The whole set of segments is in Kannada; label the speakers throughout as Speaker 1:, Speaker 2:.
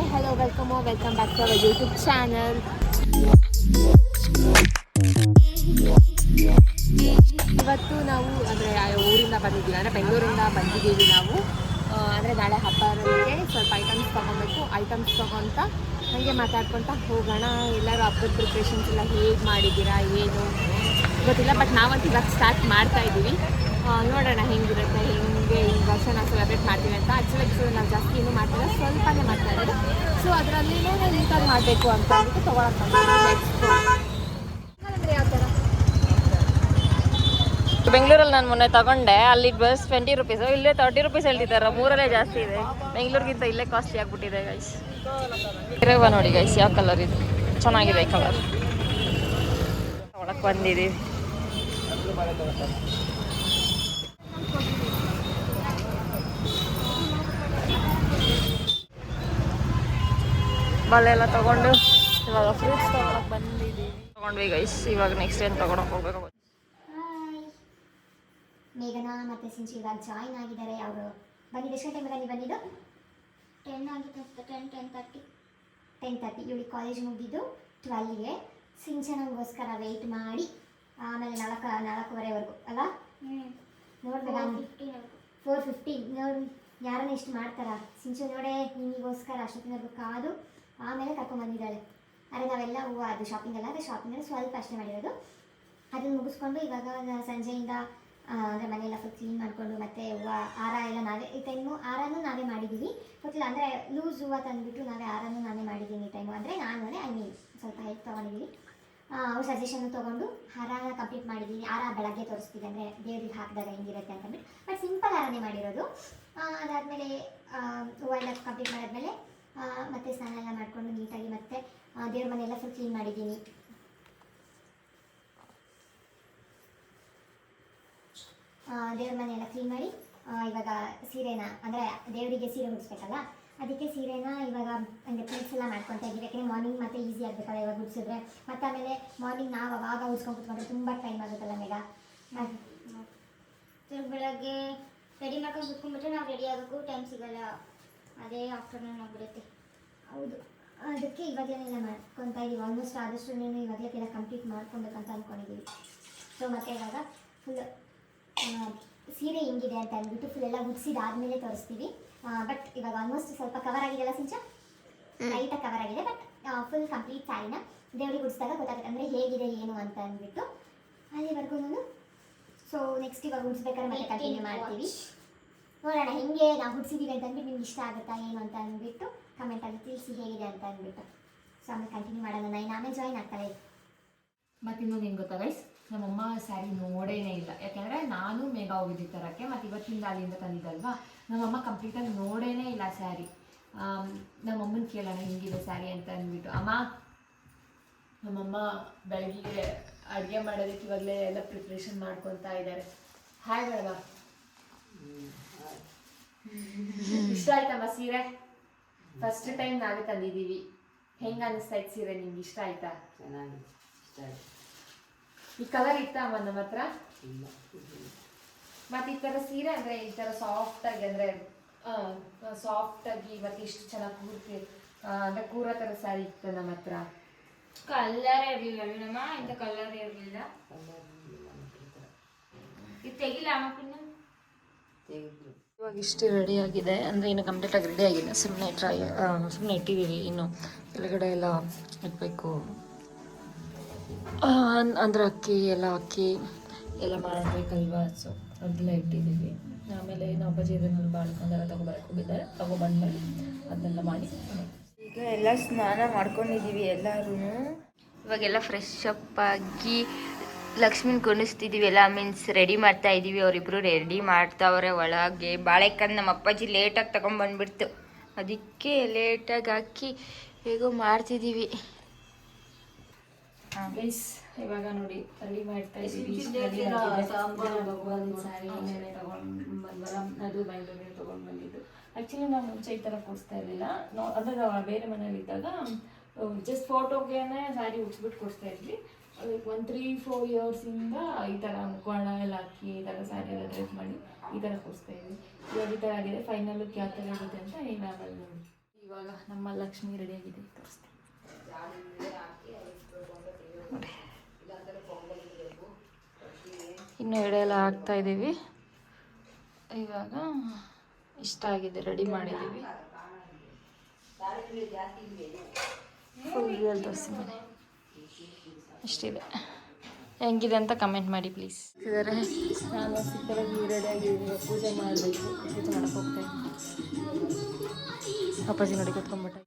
Speaker 1: Hi hello welcome back to our YouTube channel. ಇವತ್ತು ನಾವು ಅಂದರೆ ಊರಿಂದ ಬಂದಿದ್ದೀವಿ, ಅಂದರೆ ಬೆಂಗಳೂರಿಂದ ಬಂದಿದ್ದೀವಿ ನಾವು. ಅಂದರೆ ನಾಳೆ ಹಬ್ಬ ಇರೋದಕ್ಕೆ ಸ್ವಲ್ಪ ಐಟಮ್ಸ್ ತೊಗೊಬೇಕು. ಐಟಮ್ಸ್ ತೊಗೊತ ಹಾಗೆ ಮಾತಾಡ್ಕೊತ ಹೋಗೋಣ. ಎಲ್ಲರೂ ಹಬ್ಬದ ಪ್ರಿಪ್ರೇಷನ್ಸ್ ಎಲ್ಲ ಹೇಗೆ ಮಾಡಿದ್ದೀರಾ ಏನು ಗೊತ್ತಿಲ್ಲ, ಬಟ್ ನಾವಂತೂ ಇವಾಗ ಸ್ಟಾರ್ಟ್ ಮಾಡ್ತಾ ಇದ್ದೀವಿ. ನೋಡೋಣ ಹೆಂಗಿರುತ್ತೆ, ಹೆಂಗೆ ಈ ವರ್ಷ ನಾವು ಸೆಲೆಬ್ರೇಟ್ ಮಾಡ್ತೀವಿ ಅಂತ. ಆ್ಯಕ್ಚುಲಿ ನಾವು ಜಾಸ್ತಿ ಏನೂ ಮಾಡ್ತಿಲ್ಲ, ಸ್ವಲ್ಪನೇ ಮಾಡ್ತಾ ಇರೋದು. ಸೊ ಅದರಲ್ಲಿನೇ ನೀಟಾಗಿ ಮಾಡಬೇಕು ಅಂತ ಅಂದ್ಬಿಟ್ಟು ತೊಗೊಳಕ್ಕೆ ಅಂದರೆ ಯಾವ ಥರ
Speaker 2: ಬೆಂಗಳೂರಲ್ಲಿ ನಾನು ಮೊನ್ನೆ ತಗೊಂಡೆ, ಅಲ್ಲಿ ಬಸ್ 20 ರೂಪೀಸು, ಇಲ್ಲೇ 30 ರೂಪೀಸ್ ಹೇಳ್ತಿದ್ದಾರೆ. ಮೂರಲ್ಲೇ ಜಾಸ್ತಿ ಇದೆ, ಬೆಂಗಳೂರಿಗಿಂತ ಇಲ್ಲೇ ಕಾಸ್ಟ್ಲಿ ಆಗಿಬಿಟ್ಟಿದೆ ಗೈಸ್. ಇರವ ನೋಡಿ ಗೈಸ್, ಯಾವ ಕಲರ್ ಇದು ಚೆನ್ನಾಗಿದೆ ಕಲರ್. ಒಳಕ್ಕೆ ಬಂದಿದ್ದೀವಿ. ಬಲೆ ಎಲ್ಲ ತಗೊಂಡು ಇವಾಗ ಫ್ರೂಟ್ಸ್ ತಗೊಳಕ್ ತಗೊಂಡ್ವಿ ಗೈಸ್. ಇವಾಗ ನೆಕ್ಸ್ಟ್ ಏನು ತಗೊಳಕ್ ಹೋಗ್ಬೇಕು.
Speaker 1: ಮೇಘನಾ ಮತ್ತು ಸಿಂಚು ಇವಾಗ ಜಾಯಿನ್ ಆಗಿದ್ದಾರೆ. ಅವರು ಬಂದಿದ್ದು ಎಷ್ಟು ಟೈಮಲ್ಲಿ ನೀವು ಬಂದಿದ್ದು? 10 ಆಗಿತ್ತು, 10:30. ಇವಳಿಗೆ ಕಾಲೇಜ್ ಮುಗಿದಿದ್ದು 12ಗೆ. ಸಿಂಚನಗೋಸ್ಕರ ವೆಯ್ಟ್ ಮಾಡಿ ಆಮೇಲೆ 4:15ವರೆಗೂ ಅಲ್ಲ ನೋಡ್ಬೇಕಾ? 4:15 ನೋಡಿ ಯಾರನ್ನ ಇಷ್ಟು ಮಾಡ್ತಾರ. ಸಿಂಚು ನೋಡೇ ನಿಮಗೋಸ್ಕರ ಅಷ್ಟೊತ್ತಿನವರೆಗೂ ಕಾದು ಆಮೇಲೆ ಕರ್ಕೊಂಡ್ಬಂದಿದ್ದಾಳೆ. ಆದರೆ ನಾವೆಲ್ಲ ಹೂವು ಅದು ಶಾಪಿಂಗ್ ಅಲ್ಲ, ಅದು ಶಾಪಿಂಗಲ್ಲಿ ಸ್ವಲ್ಪ ಅಷ್ಟೇ ಮಾಡಿರೋದು. ಅದನ್ನು ಮುಗಿಸ್ಕೊಂಡು ಇವಾಗ ಸಂಜೆಯಿಂದ ಅಂದರೆ ಮನೆಯೆಲ್ಲ ಫುಲ್ ಕ್ಲೀನ್ ಮಾಡಿಕೊಂಡು ಮತ್ತು ಹೂವು ಹಾರ ಎಲ್ಲ ನಾವೇ ಈ ಟೈಮು ಹಾರನೂ ನಾವೇ ಮಾಡಿದ್ದೀವಿ. ಗೊತ್ತಿಲ್ಲ ಅಂದರೆ ಲೂಸ್ ಹೂವು ತಂದುಬಿಟ್ಟು ನಾನೇ ಮಾಡಿದ್ದೀನಿ ಈ ಟೈಮು. ಅಂದರೆ ನಾನು ಸ್ವಲ್ಪ ಹೆಲ್ಪ್ ತೊಗೊಂಡಿದ್ದೀವಿ. ಅವ್ರ ಸಜೆಷನ್ನು ತೊಗೊಂಡು ಹಾರನ ಕಂಪ್ಲೀಟ್ ಮಾಡಿದ್ದೀನಿ. ಹಾರ ಬೆಳಗ್ಗೆ ತೋರಿಸ್ತೀವಿ, ಅಂದರೆ ದೇವ್ರಿಗೆ ಹಾಕಿದಾಗ ಹೆಂಗಿರುತ್ತೆ ಅಂತಂದ್ಬಿಟ್ಟು. ಬಟ್ ಸಿಂಪಲ್ ಹಾರನೇ ಮಾಡಿರೋದು. ಅದಾದಮೇಲೆ ಹೂವು ಎಲ್ಲ ಕಂಪ್ಲೀಟ್ ಮಾಡಾದ್ಮೇಲೆ ಮತ್ತೆ ಸ್ನಾನ ಎಲ್ಲ ಮಾಡಿಕೊಂಡು ನೀಟಾಗಿ ಮತ್ತೆ ದೇವ್ರ ಮನೆಯೆಲ್ಲ ಫುಲ್ ಕ್ಲೀನ್ ಮಾಡಿದ್ದೀನಿ. ದೇವ್ರ ಮನೆಯೆಲ್ಲ ಕ್ಲೀನ್ ಮಾಡಿ ಇವಾಗ ಸೀರೆನ ಅಂದರೆ ದೇವರಿಗೆ ಸೀರೆ ಉಡಿಸ್ಬೇಕಲ್ಲ, ಅದಕ್ಕೆ ಸೀರೆನ ಇವಾಗ ಅಂದರೆ ಪ್ಲೇಟ್ಸ್ ಎಲ್ಲ ಮಾಡ್ಕೊತಾ ಇದ್ದೀವಿ. ಯಾಕೆಂದರೆ ಮಾರ್ನಿಂಗ್ ಮತ್ತೆ ಈಸಿ ಆಗಬೇಕಲ್ಲ ಇವಾಗ ಉಡಿಸಿದ್ರೆ. ಮತ್ತು ಆಮೇಲೆ ಮಾರ್ನಿಂಗ್ ನಾವು ಅವಾಗ ಉಡ್ಸ್ಕೊಂಡು ಕುತ್ಕೊಂಡ್ರೆ ತುಂಬ ಟೈಮ್ ಆಗುತ್ತಲ್ಲ ಮೇಗ. ಬೆಳಗ್ಗೆ ರೆಡಿ ಮಾಡ್ಕೊಂಡು ಕುತ್ಕೊಂಡ್ಬಿಟ್ರೆ ನಾವು ರೆಡಿ ಆಗೋಕ್ಕೂ ಟೈಮ್ ಸಿಗೋಲ್ಲ, ಅದೇ ಆಫ್ಟರ್ನೂನ್ ಆಗಿಬಿಡುತ್ತೆ. ಹೌದು, ಅದಕ್ಕೆ ಇವಾಗಲೇನೆಲ್ಲ ಮಾಡ್ಕೊತಾ ಇದ್ದೀವಿ. ಆಲ್ಮೋಸ್ಟ್ ಆದಷ್ಟು ಇವಾಗಲೇಕೆಲ್ಲ ಕಂಪ್ಲೀಟ್ ಮಾಡ್ಕೊಬೇಕಂತ ಅಂದ್ಕೊಂಡಿದ್ದೀವಿ. ಸೊ ಮತ್ತು ಇವಾಗ ಫುಲ್ ಸೀರೆ ಹೆಂಗಿದೆ ಅಂತ ಅಂದ್ಬಿಟ್ಟು ಫುಲ್ ಎಲ್ಲ ಉಡಿಸಿದಾದ್ಮೇಲೆ ತೋರಿಸ್ತೀವಿ. ಬಟ್ ಇವಾಗ ಆಲ್ಮೋಸ್ಟ್ ಸ್ವಲ್ಪ ಕವರ್ ಆಗಿದೆಲ್ಲ ಸಿಂಚ, ಲೈಟಾಗಿ ಕವರ್ ಆಗಿದೆ. ಬಟ್ ಫುಲ್ ಕಂಪ್ಲೀಟ್ ಸ್ಯಾರಿನ ದೇವ್ರಿಗೆ ಉಡಿಸಿದಾಗ ಗೊತ್ತಾಗುತ್ತೆ ಅಂದರೆ ಹೇಗಿದೆ ಏನು ಅಂತ ಅಂದ್ಬಿಟ್ಟು. ಅಲ್ಲಿವರೆಗೂ ಸೊ ನೆಕ್ಸ್ಟ್ ಇವಾಗ ಉಡಿಸ್ಬೇಕಾದ್ರೆ ಮತ್ತೆ ಕಂಟಿನ್ಯೂ ಮಾಡ್ತೀವಿ. ನೋಡೋಣ ಹೆಂಗೆ ನಾವು ಹುಡ್ಸಿದ್ದೀವಿ ಅಂತ ಅಂದ್ಬಿಟ್ಟು ನಿಮ್ಗೆ ಇಷ್ಟ ಆಗುತ್ತಾ ಏನು ಅಂತ ಅಂದ್ಬಿಟ್ಟು ಕಮೆಂಟಲ್ಲಿ ತಿಳಿಸಿ ಹೇಗಿದೆ ಅಂತ ಅಂದ್ಬಿಟ್ಟು. ಸೊ ಆಮೇಲೆ ಕಂಟಿನ್ಯೂ ಮಾಡೋಣ. ಆಮೇಲೆ ಜಾಯಿನ್ ಆಗ್ತಾಳೆ.
Speaker 3: ಮತ್ತು ಇನ್ನೊಂದು ಏನು ಗೊತ್ತಾ ಗೈಸ್, ನಮ್ಮಮ್ಮ ಸ್ಯಾರಿ ನೋಡೇನೇ ಇಲ್ಲ. ಯಾಕೆಂದರೆ ನಾನು ಮೇಘ ಹೋಗಿದ್ದ ತರಕ್ಕೆ ಮತ್ತು ಇವತ್ತಿಂದ ಅಲ್ಲಿಂದ ತಂದಿದ್ದಲ್ವಾ, ನಮ್ಮಮ್ಮ ಕಂಪ್ಲೀಟಾಗಿ ನೋಡೇನೇ ಇಲ್ಲ ಸ್ಯಾರಿ. ನಮ್ಮಮ್ಮನ ಕೇಳೋಣ ಹೆಂಗಿದೆ ಸ್ಯಾರಿ ಅಂತ ಅಂದ್ಬಿಟ್ಟು. ಅಮ್ಮ, ನಮ್ಮಮ್ಮ ಬೆಳಗ್ಗೆ ಅಡುಗೆ ಮಾಡೋದಕ್ಕೆ ಇವಾಗಲೇ ಎಲ್ಲ ಪ್ರಿಪ್ರೇಷನ್ ಮಾಡ್ಕೊತಾ ಇದ್ದಾರೆ. ಹಾಯ್ ಬೇಡವಾ, ಇಷ್ಟ ಆಯ್ತಮ್ಮ ಸೀರೆ? ಫಸ್ಟ್ ಟೈಮ್ ನಾವೇ ತಂದಿದ್ದೀವಿ. ಹೆಂಗೆ ಅನ್ನಿಸ್ತಾ ಇತ್ತು ಸೀರೆ ನಿಮ್ಗೆ? ಇಷ್ಟ ಆಯ್ತಾ?
Speaker 4: ಚೆನ್ನಾಗಿದೆ, ಇಷ್ಟ ಆಯ್ತು.
Speaker 3: ಈ ಕಲರ್ ಇತ್ತಾ ಅಮ್ಮ ನಮ್ಮ ಹತ್ರ? ಮತ್ತು ಈ ಥರ ಸೀರೆ ಅಂದರೆ ಈ ಥರ ಸಾಫ್ಟಾಗಿ ಅಂದರೆ ಸಾಫ್ಟಾಗಿ ಮತ್ತು ಇಷ್ಟು ಚೆನ್ನಾಗಿ ಅಂದರೆ ಕೂರೋ ಥರ ಸ್ಯಾರಿ ಇತ್ತು ನಮ್ಮ ಹತ್ರ.
Speaker 2: ಕಲರ್ ಇರಲಿಲ್ಲ ನಮ್ಮ, ಇಂಥ ಕಲರ್ ಇರಲಿಲ್ಲ. ಇದು ತೆಗಿಲ್ಲ ಅಮ್ಮ ಪಿನ್ನ
Speaker 4: ತೆಗೆದ್ರು.
Speaker 2: ಇವಾಗ ಇಷ್ಟು ರೆಡಿ ಆಗಿದೆ, ಅಂದರೆ ಇನ್ನು ಕಂಪ್ಲೀಟಾಗಿ ರೆಡಿ ಆಗಿದೆ. ಸುಮ್ಮನೆ ಇಟ್ಟಿದ್ದೀವಿ. ಇನ್ನು ಕೆಳಗಡೆ ಎಲ್ಲ ಇಡಬೇಕು, ಅಂದರೆ ಅಕ್ಕಿ ಎಲ್ಲ ಮಾಡಬೇಕಲ್ವಾ. ಸೊ ಅದೆಲ್ಲ ಇಟ್ಟಿದ್ದೀವಿ. ಆಮೇಲೆ ನಾವು ಅಪ್ಪಾಜಿ ಇದನ್ನೆಲ್ಲ ಬಾಳ್ಕೊಂಡೆಲ್ಲ ತೊಗೊಬರಕ್ಕೆ ಹೋಗಿದ್ದಾರೆ. ತೊಗೊಬಂದ್ಮೇಲೆ ಅದನ್ನೆಲ್ಲ ಮಾಡಿ ಈಗ ಎಲ್ಲ ಸ್ನಾನ ಮಾಡ್ಕೊಂಡಿದ್ದೀವಿ ಎಲ್ಲರೂ. ಇವಾಗೆಲ್ಲ ಫ್ರೆಶ್ ಅಪ್ ಆಗಿ ಲಕ್ಷ್ಮಿನ ಕುಣಿಸ್ತಿದ್ದೀವಿ. ಎಲ್ಲ ಮೀನ್ಸ್ ರೆಡಿ ಮಾಡ್ತಾ ಇದ್ದೀವಿ. ಅವರಿಬ್ಬರು ರೆಡಿ ಮಾಡ್ತಾವ್ರೆ ಒಳಗೆ. ಬಾಳೆಕಾಯಿ ನಮ್ಮ ಅಪ್ಪಾಜಿ ಲೇಟಾಗಿ ತೊಗೊಂಡ್ಬಂದ್ಬಿಡ್ತು, ಅದಕ್ಕೆ ಲೇಟಾಗಿ ಹಾಕಿ ಹೇಗೋ ಮಾಡ್ತಿದ್ದೀವಿ.
Speaker 3: ಗೈಸ್ ಇವಾಗ ನೋಡಿ ರೆಡಿ ಮಾಡ್ತಾ ಇದ್ದೀವಿ. ಸ್ಯಾರಿ ಏನೇನೆ ತೊಗೊಂಡು ಬಂದ್ವಲ್ಲ, ಅದು ಬೆಂಗಳೂರಿಗೆ ತೊಗೊಂಡು ಬಂದಿದ್ದು. ಆ್ಯಕ್ಚುಲಿ ನಾವು ಮುಂಚೆ ಈ ಥರ ಕೊಡಿಸ್ತಾ ಇರಲಿಲ್ಲ. ಅಂದರೆ ನಾವು ಬೇರೆ ಮನೇಲಿ ಇದ್ದಾಗ ಜಸ್ಟ್ ಫೋಟೋಗೇನೆ ಸ್ಯಾರಿ ಉಡ್ಸ್ಬಿಟ್ಟು ಕೊಡಿಸ್ತಾ ಇದ್ವಿ. ಅದಕ್ಕೆ 1-3-4 ಇಯರ್ಸಿಂದ ಈ ಥರ ಮುಖವಾಡ ಎಲ್ಲ ಹಾಕಿ ಈ ಥರ ಸ್ಯಾರಿ ಎಲ್ಲ ಡ್ರೆಸ್ ಮಾಡಿ ಈ ಥರ ಕೊಡಿಸ್ತಾ ಇದ್ವಿ. ಇವಾಗ ಈ ಥರ ಆಗಿದೆ. ಫೈನಲ್ ಲುಕ್ ಯಾವ ಥರ ಇರುತ್ತೆ ಅಂತ ಏನಾಗಲ್ಲ ನೋಡಿ.
Speaker 2: ಇವಾಗ ನಮ್ಮ ಲಕ್ಷ್ಮಿ ರೆಡಿಯಾಗಿದೆ, ತೋರಿಸ್ತೀನಿ ನೋಡಿ. ಇನ್ನು ಎಡೆ ಎಲ್ಲ ಹಾಕ್ತಾ ಇದ್ದೀವಿ. ಇವಾಗ ಇಷ್ಟ ಆಗಿದೆ, ರೆಡಿ ಮಾಡಿದ್ದೀವಿ. ಫುಲ್ ರಿಯಲ್ ತೋರಿಸಿ ಮನೆ ಇಷ್ಟಿದೆ. ಹೆಂಗಿದೆ ಅಂತ ಕಮೆಂಟ್ ಮಾಡಿ ಪ್ಲೀಸ್. ಇದ್ದಾರೆ ನಾನು ಸಿಕ್ಕರಾಗಿ ರೆಡಿಯಾಗಿದ್ದೀನಿ, ಪೂಜೆ ಮಾಡಬೇಕು. ಪೂಜೆ ಮಾಡಕ್ಕೆ ಹೋಗ್ತಾ ಇದ್ದೀನಿ. ಅಪ್ಪಾಜಿ ನೋಡಿ ಕೂತ್ಕೊಂಡ್ಬಿಟ್ಟ.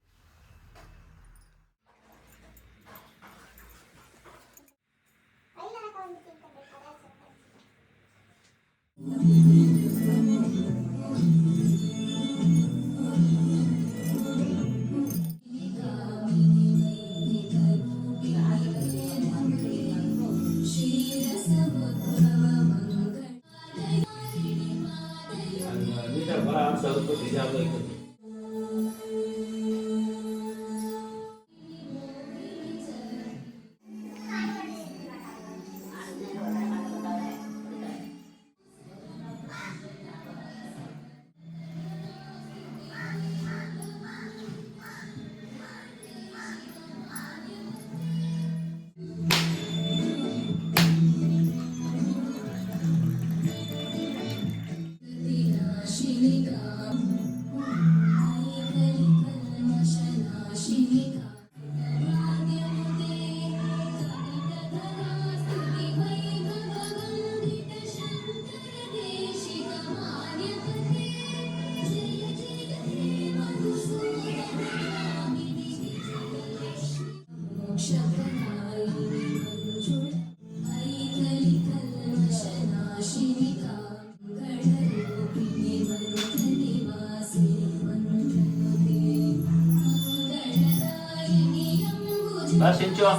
Speaker 5: Sincho.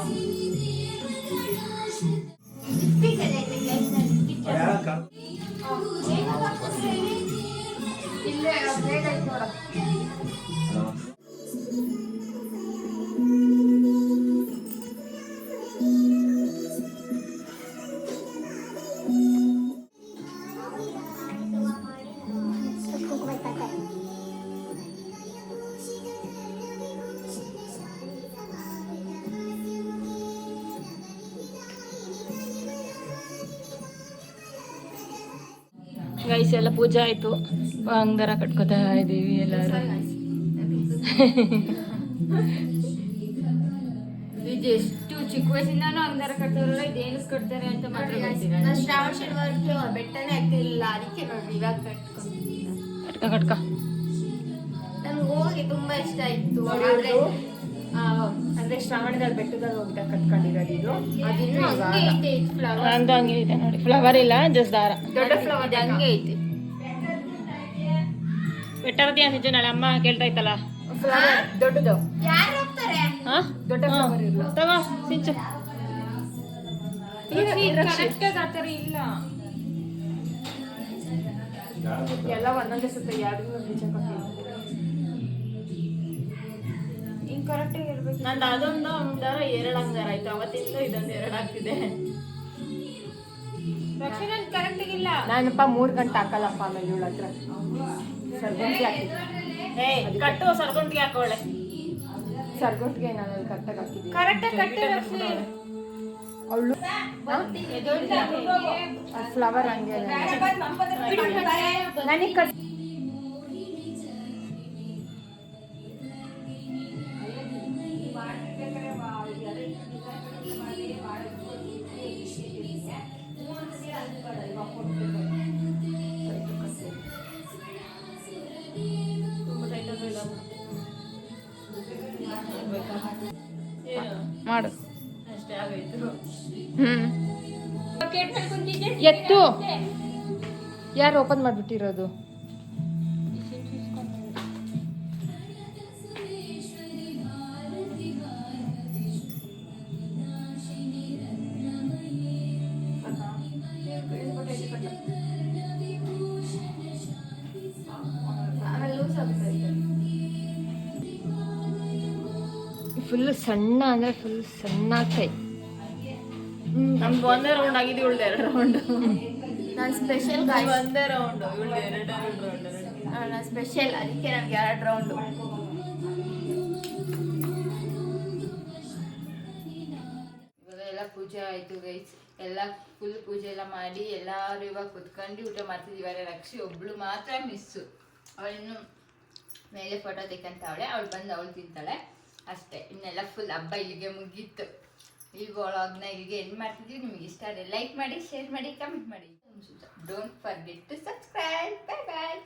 Speaker 2: ಗೈಸ್ ಎಲ್ಲ ಪೂಜೆ ಆಯಿತು. ಅಂಗದಾರ ಕಟ್ಕೋತಾ ಇದ್ದೀವಿ ಎಲ್ಲರೂ.
Speaker 3: ಇದೆಷ್ಟು ಚಿಕ್ಕ ವಯಸ್ಸಿಂದಾನು ಅಂಗದಾರ ಕಟ್ಟೋರಲ್ಲ, ಇದೇನು ಕಟ್ತಾರೆ ಅಂತ ಮಾತ್ರ ಗೊತ್ತಿಲ್ಲ. ಶ್ರಾವಣ ಶನಿವಾರಕ್ಕೆ ಬೆಟ್ಟನೇ ಆಗ್ತಿರ್ಲಿಲ್ಲ, ಅದಕ್ಕೆ ನೋಡಿ ಇವಾಗ
Speaker 2: ಕಟ್ಕ
Speaker 3: ನಮ್ಗೆ ಹೋಗಿ ತುಂಬಾ ಇಷ್ಟ ಇತ್ತು. ಅಂದ್ರೆ ಶ್ರಾವಣದಲ್ಲಿ ಬೆಟ್ಟದಲ್ಲಿ ಹೋಗ್ತಾ ಕಟ್ಕೊಂಡಿರೋದು ಇದು.
Speaker 2: ನಂದು ಹಂಗೆ ಇದೆ ನೋಡಿ, ಫ್ಲವರ್ ಇಲ್ಲ, ಜಸ್ಟ್ ದಾರ.
Speaker 3: ದೊಡ್ಡ ಫ್ಲವರ್ ಹಂಗೆ ಐತಿ.
Speaker 2: ಬೆಟ್ಟರತಿ ಅಂತಿದ್ದು ನಾಳೆ ಅಮ್ಮ ಕೇಳ್ತಾ ಇತ್ತಲ್ಲ,
Speaker 3: ಫ್ಲವರ್ ದೊಡ್ಡದು. ಯಾರು ಹೋಗ್ತಾರೆ?
Speaker 2: ಹಾ
Speaker 3: ದೊಡ್ಡ ಫ್ಲವರ್ ಇಲ್ಲ.
Speaker 2: ತಗೋ ಸಿಂಚು.
Speaker 3: ಆತರ ಇಲ್ಲ, ಎಲ್ಲ ಒಂದೊಂದೇ ಸುತ್ತ ಯಾರು ಕರೆಕ್ಟ್ ಇರ್ಬೇಕು.
Speaker 2: ನಂದು ಅದೊಂದು ಅಂಗದಾರ 2 ಅಂಗದಾರ ಆಯ್ತು, ಅವತ್ತಿಂದ ಇದೊಂದು 2 ಆಗ್ತಿದೆ.
Speaker 3: ಕರೆಕ್ಟ್ ಇಲ್ಲ. ನಾನಪ್ಪ 3 ಗಂಟೆ ಹಾಕಲ್ಲಪ್ಪ. ಆಮೇಲೆ ಇವಳ ಹತ್ರ ಸರ್ಗೊಂಟಿಗೆ ಹಾಕಿ
Speaker 2: ಕಟ್ಟು ಸರ್ಗೊಂಟಿಗೆ ಹಾಕೋಳೆ.
Speaker 3: ಸರ್ಗೊಂಟಿಗೆ ನಾನು ಕರೆಕ್ಟಾಗಿ ಹಾಕಿದ್ದೀನಿ.
Speaker 2: ಕರೆಕ್ಟಾಗಿ ಕಟ್ಟಿ
Speaker 3: ಅವಳು ಫ್ಲವರ್ ಹಂಗೆ ನನಗೆ ಕಟ್
Speaker 2: ಮಾಡು.
Speaker 3: ಎತ್ತು ಯಾರು ಓಪನ್ ಮಾಡಿಬಿಟ್ಟಿರೋದು? ಫುಲ್ ಸಣ್ಣ ಅಂದ್ರೆ ಫುಲ್ ಸಣ್ಣ ಕೈ.
Speaker 2: ನಮ್ದು ಒಂದೇ ರೌಂಡ್ ಆಗಿದೆ, ಇವಳ್ದು 2 ರೌಂಡ್.
Speaker 3: ನಾನು ಸ್ಪೆಷಲ್
Speaker 2: ಒಂದೇ ರೌಂಡ್, ಇವಳ್ದು 2 ರೌಂಡ್.
Speaker 3: ನಾನು ಸ್ಪೆಷಲ್, ಅದಕ್ಕೆ ನನಗೆ 2 ರೌಂಡು.
Speaker 2: ಆಯಿತು ಗೈಸ್. ಎಲ್ಲ ಫುಲ್ ಪೂಜೆ ಎಲ್ಲ ಮಾಡಿ ಎಲ್ಲರೂ ಇವಾಗ ಕುತ್ಕೊಂಡು ಊಟ ಮಾಡ್ತಿದ್ದೀವಿ. ರಕ್ಷಿ ಒಬ್ಳು ಮಾತ್ರ ಮಿಸ್ಸು, ಅವಳಿನ್ನು ಮೇಲೆ ಫೋಟೋ ತೆಕ್ಕಂತಾವಳೆ, ಅವಳು ಬಂದು ಅವಳು ತಿಂತಾಳೆ ಅಷ್ಟೇ. ಇನ್ನೆಲ್ಲ ಫುಲ್ ಹಬ್ಬ ಇಲ್ಲಿಗೆ ಮುಗೀತು. ಈ ವ್ಲಾಗ್ನ ಇಲ್ಲಿಗೆ ಎಂಡ್ ಮಾಡ್ತಿದ್ವಿ. ನಿಮಗೆ ಇಷ್ಟ ಆದರೆ ಲೈಕ್ ಮಾಡಿ, ಶೇರ್ ಮಾಡಿ, ಕಮೆಂಟ್ ಮಾಡಿ. Don't forget to subscribe. Bye bye.